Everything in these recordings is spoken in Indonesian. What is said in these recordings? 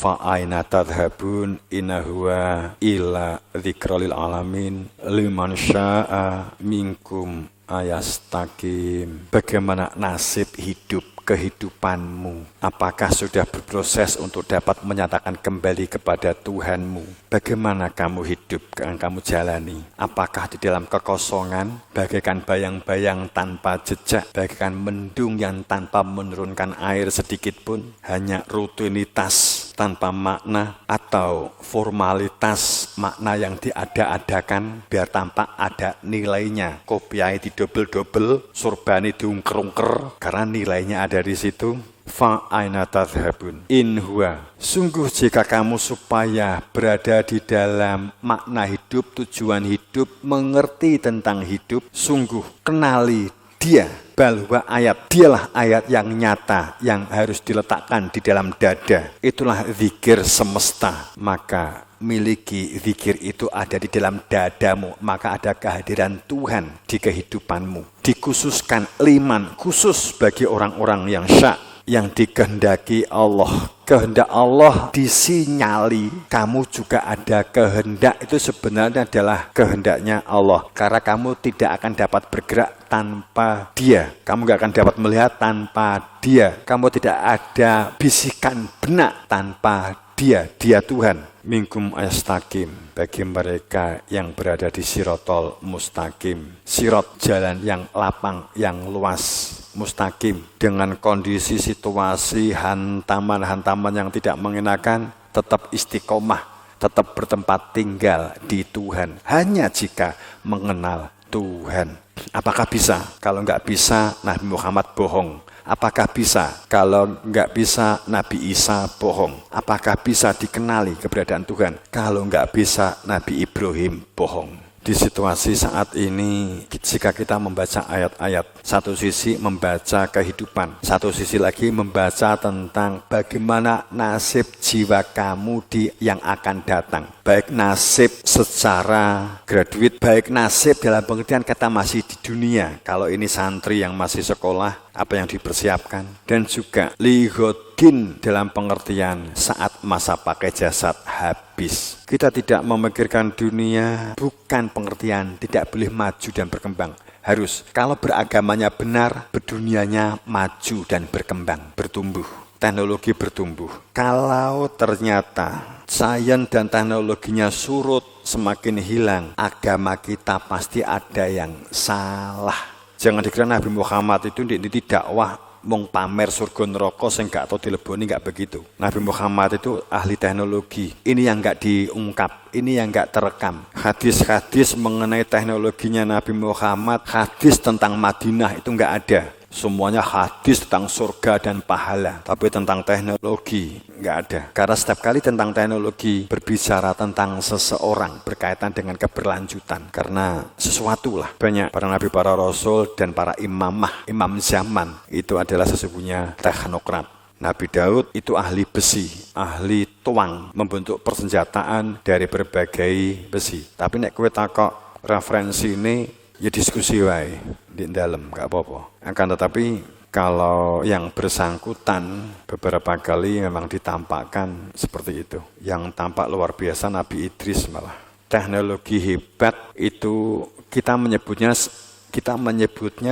fa aina tadhhabun inna huwa illa dzikrul alamin liman syaa'a minkum ayastaqim. Bagaimana nasib hidup kehidupanmu? Apakah sudah berproses untuk dapat menyatakan kembali kepada Tuhanmu? Bagaimana kamu hidup yang kamu jalani? Apakah di dalam kekosongan, bagaikan bayang-bayang tanpa jejak, bagaikan mendung yang tanpa menurunkan air sedikit pun, hanya rutinitas tanpa makna, atau formalitas makna yang diada-adakan biar tampak ada nilainya, kopiai didobel-dobel, surbani diungker-ungker karena nilainya ada di situ. Fa aina tadhhabun in huwa, sungguh jika kamu supaya berada di dalam makna hidup, tujuan hidup, mengerti tentang hidup, sungguh kenali dia, bahwa ayat, dialah ayat yang nyata yang harus diletakkan di dalam dada. Itulah zikir semesta. Maka miliki zikir itu ada di dalam dadamu, maka ada kehadiran Tuhan di kehidupanmu. Dikhususkan liman, khusus bagi orang-orang yang syak, yang dikehendaki Allah. Kehendak Allah disinyali, kamu juga ada kehendak, itu sebenarnya adalah kehendaknya Allah. Karena kamu tidak akan dapat bergerak tanpa Dia, kamu gak akan dapat melihat tanpa Dia, kamu tidak ada bisikan benak tanpa Dia. Dia Tuhan. Minkum ayastaqim, bagi mereka yang berada di sirotol mustaqim. Sirot, jalan yang lapang, yang luas, mustaqim. Dengan kondisi situasi hantaman-hantaman yang tidak mengenakan, tetap istiqomah, tetap bertempat tinggal di Tuhan. Hanya jika mengenal Tuhan. Apakah bisa? Kalau nggak bisa, Nabi Muhammad bohong. Apakah bisa? Kalau nggak bisa, Nabi Isa bohong. Apakah bisa dikenali keberadaan Tuhan? Kalau nggak bisa, Nabi Ibrahim bohong. Di situasi saat ini, jika kita membaca ayat-ayat, satu sisi membaca kehidupan, satu sisi lagi membaca tentang bagaimana nasib jiwa kamu yang akan datang. Baik nasib secara graduate, baik nasib dalam pengertian kata masih di dunia. Kalau ini santri yang masih sekolah, apa yang dipersiapkan. Dan juga lihodin dalam pengertian saat masa pakai jasad habis. Kita tidak memikirkan dunia, bukan pengertian tidak boleh maju dan berkembang. Harus, kalau beragamanya benar, berdunianya maju dan berkembang, bertumbuh. Teknologi bertumbuh. Kalau ternyata sains dan teknologinya surut, semakin hilang, agama kita pasti ada yang salah. Jangan dikira Nabi Muhammad itu tidak dakwah mung pamer surga neraka sing gak tau dileboni, gak begitu. Nabi Muhammad itu ahli teknologi. Ini yang gak diungkap, ini yang gak terekam. Hadis-hadis mengenai teknologinya Nabi Muhammad, hadis tentang Madinah itu gak ada. Semuanya hadis tentang surga dan pahala, tapi tentang teknologi nggak ada. Karena setiap kali tentang teknologi berbicara tentang seseorang berkaitan dengan keberlanjutan. Karena sesuatu lah, banyak para nabi, para rasul, dan para imam zaman itu adalah sesungguhnya teknokrat. Nabi Daud itu ahli besi, ahli tuang, membentuk persenjataan dari berbagai besi. Tapi nek kowe takok referensi ini, ya diskusi wae di dalam, gak apa-apa. Akan tetapi kalau yang bersangkutan beberapa kali memang ditampakkan seperti itu. Yang tampak luar biasa Nabi Idris malah. Teknologi hebat itu kita menyebutnya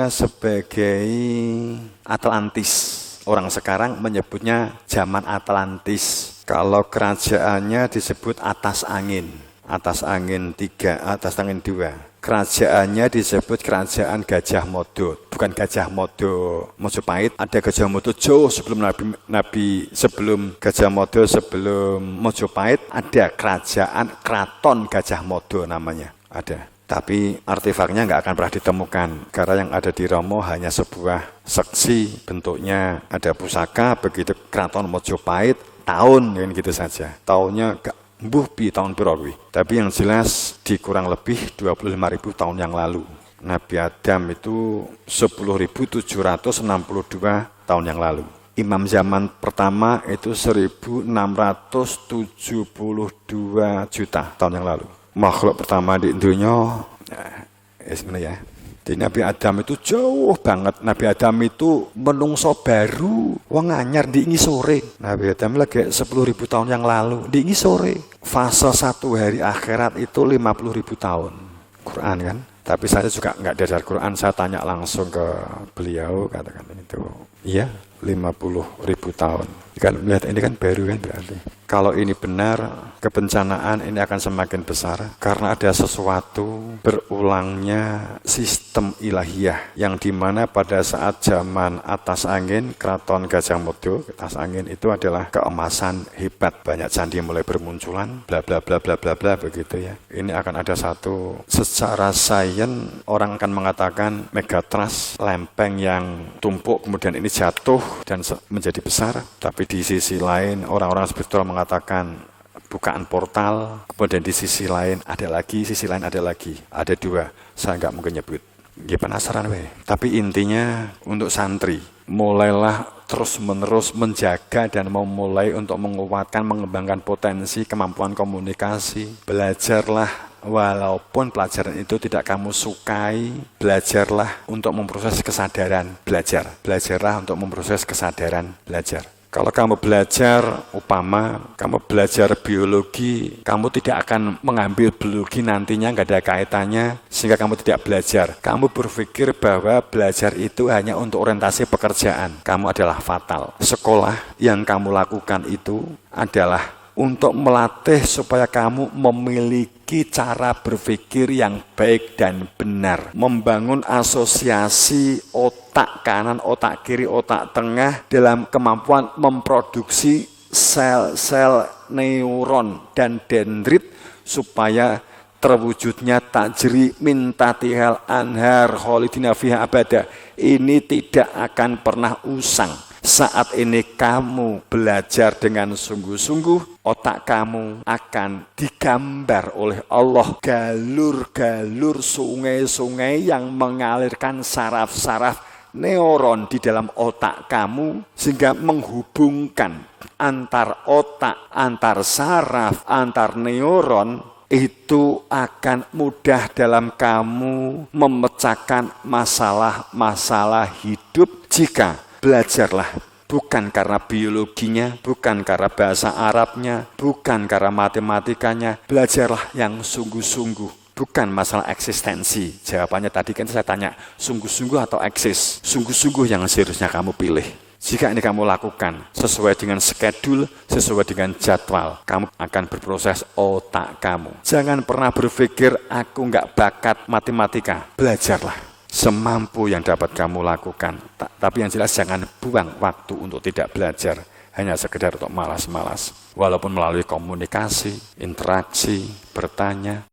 sebagai Atlantis. Orang sekarang menyebutnya zaman Atlantis. Kalau kerajaannya disebut atas angin 3, atas angin 2. Kerajaannya disebut kerajaan Gajah Mada, bukan Gajah Mada Mojopahit. Ada Gajah Mada jauh sebelum Nabi sebelum Gajah Mada, sebelum Mojopahit ada keraton Gajah Mada namanya, ada. Tapi artefaknya nggak akan pernah ditemukan karena yang ada di Romo hanya sebuah seksi, bentuknya ada pusaka, begitu keraton Mojopahit tahun kan gitu saja. Tahunnya tahun berapa? Tapi yang jelas di kurang lebih 25.000 tahun yang lalu. Nabi Adam itu 10.762 tahun yang lalu. Imam zaman pertama itu 1.672 juta tahun yang lalu. Makhluk pertama di dunia, sebenarnya Di Nabi Adam itu jauh banget. Nabi Adam itu menungso baru. Wong anyar diingi sore. Nabi Adam lagi 10.000 tahun yang lalu. Diingi sore. Fase 1 hari akhirat itu 50.000 tahun. Quran kan. Tapi saya juga nggak dasar Quran. Saya tanya langsung ke beliau. Katakan itu. Iya 50.000 tahun. Kan melihat ini kan baru kan berarti. Kalau ini benar, kebencanaan ini akan semakin besar karena ada sesuatu berulangnya sistem ilahiyah yang dimana pada saat zaman atas angin, keraton Gajah Mada, atas angin itu adalah keemasan hebat, banyak candi mulai bermunculan, bla bla bla bla bla bla begitu ya. Ini akan ada satu secara sains orang akan mengatakan megatrust, lempeng yang tumpuk kemudian ini jatuh dan menjadi besar, tapi di sisi lain orang-orang spiritual mengatakan bukaan portal, kemudian di sisi lain ada lagi, sisi lain ada lagi, ada 2, saya nggak mungkin nyebut. Ya penasaran weh. Tapi intinya untuk santri mulailah terus-menerus menjaga dan memulai untuk menguatkan, mengembangkan potensi kemampuan komunikasi. Belajarlah walaupun pelajaran itu tidak kamu sukai, belajarlah untuk memproses kesadaran, belajarlah untuk memproses kesadaran, belajar. Kalau kamu belajar, kamu belajar biologi, kamu tidak akan mengambil biologi nantinya, nggak ada kaitannya, sehingga kamu tidak belajar. Kamu berpikir bahwa belajar itu hanya untuk orientasi pekerjaan. Kamu adalah fatal. Sekolah yang kamu lakukan itu adalah untuk melatih supaya kamu memiliki cara berpikir yang baik dan benar. Membangun asosiasi otak kanan, otak kiri, otak tengah dalam kemampuan memproduksi sel-sel neuron dan dendrit supaya terwujudnya tajri min tatihal anhar khalidina fiha abada. Ini tidak akan pernah usang. Saat ini kamu belajar dengan sungguh-sungguh, otak kamu akan digambar oleh Allah galur-galur sungai-sungai yang mengalirkan saraf-saraf neuron di dalam otak kamu sehingga menghubungkan antar otak, antar saraf, antar neuron. Itu akan mudah dalam kamu memecahkan masalah-masalah hidup jika belajarlah, bukan karena biologinya, bukan karena bahasa Arabnya, bukan karena matematikanya. Belajarlah yang sungguh-sungguh, bukan masalah eksistensi. Jawabannya tadi kan saya tanya, sungguh-sungguh atau eksis? Sungguh-sungguh yang seharusnya kamu pilih. Jika ini kamu lakukan sesuai dengan schedule, sesuai dengan jadwal, kamu akan berproses otak kamu. Jangan pernah berpikir, aku nggak bakat matematika. Belajarlah semampu yang dapat kamu lakukan. Tapi yang jelas jangan buang waktu untuk tidak belajar. Hanya sekedar untuk malas-malas. Walaupun melalui komunikasi, interaksi, bertanya,